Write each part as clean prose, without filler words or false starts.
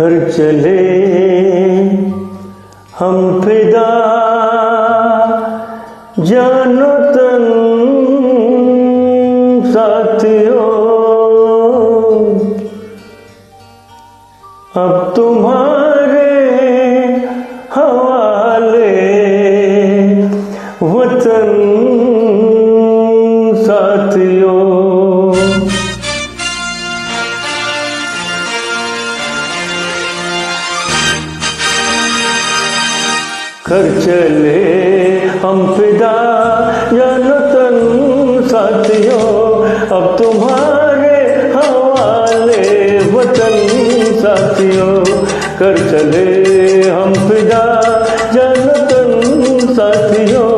कर चले हम फिदा जानो तन साथियों, अब तुम्हारे हवाले वतन साथियों। कर चले हम फिदा जानो तन साथियों, अब तुम्हारे हवाले वतन साथियों। कर चले हम फिदा जानो तन साथियों,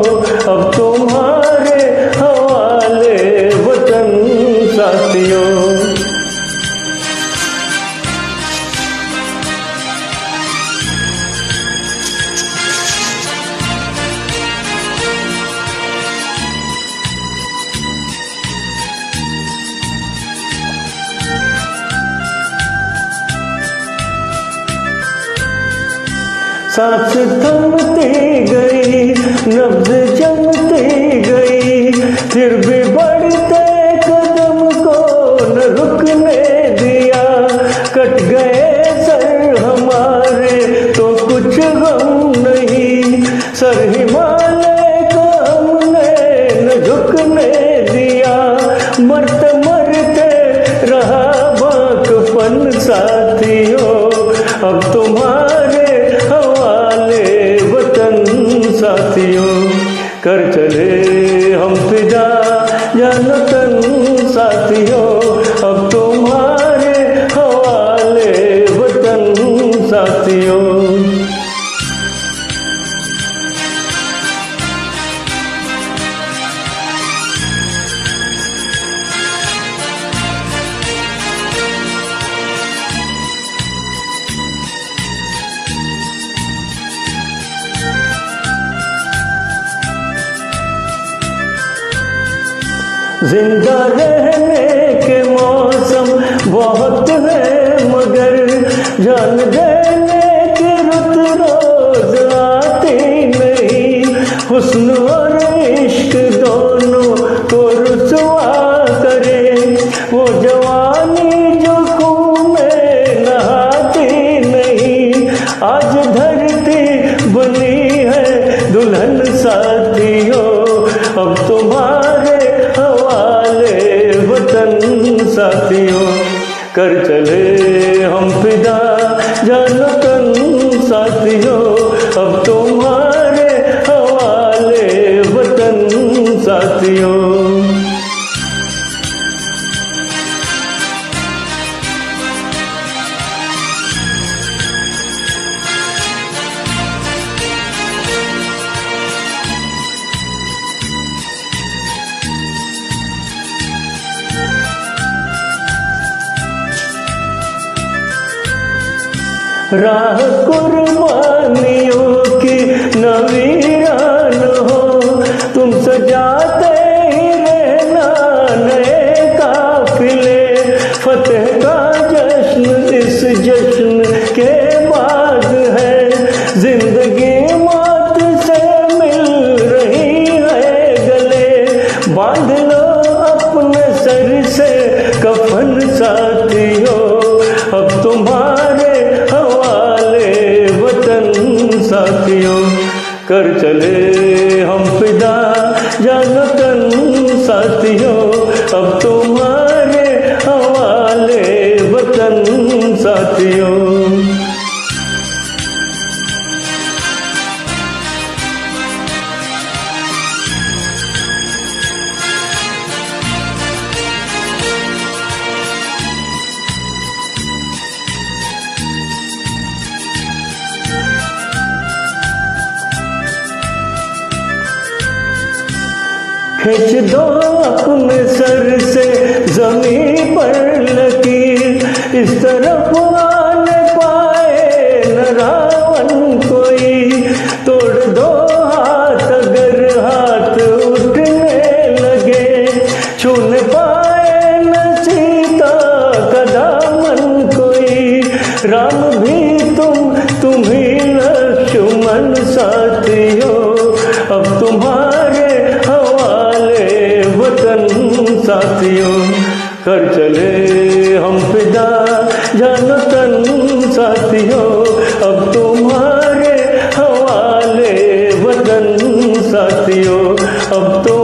अब तुम्हारे हवाले वतन साथियों। सांस थमती गई, नब्ज जमती गई, फिर भी बढ़ते कदम को न रुकने दिया। कट गए सर हमारे तो कुछ गम नहीं, सर हिमालय को हमने न झुकने दिया। मरते मरते रहा बाकपन साथियों, अब तुम्हारे साथियों। कर चले हम फिदा जानो तन साथियों, अब तुम्हारे हवाले वतन साथियों। जिंदा रहने के मौसम बहुत है, मगर जान देने की रुत रोज आती नहीं। हुस्न और इश्क दोनों को रुसवा करे, वो जवानी जो खून में नहाती नहीं। आज धरती बनी है दुल्हन साथियों, अब तुम्हारे हवाले वतन साथियों। कर चले हम फिदा जानो तन साथियों, अब तुम्हारे हवाले वतन साथियों। राह कुर्बानियों की नवीरान हो, तुम सजाते ही रहना नए काफिले। फतेह का जश्न इस जश्न के बाद है, जिंदगी मौत से मिल रही है गले। बांध लो अपने सर से कफन साथियों, अब तुम्हारे साथियों। कर चले हम फिदा जानो तन साथियों, अब तुम्हारे हवाले वतन साथियों। खींच दो अपने सर से जमीन पर लकीर, इस तरफ आने पाए न रावण कोई। तोड़ दो हाथ अगर हाथ उठने लगे, छूने पाए न सीता का दामन कोई। राम भी तुम्हारे हवाले वतन साथियों, कर चले हम फिदा जानो तन साथियों, अब तुम्हारे हवाले वतन साथियों, अब तो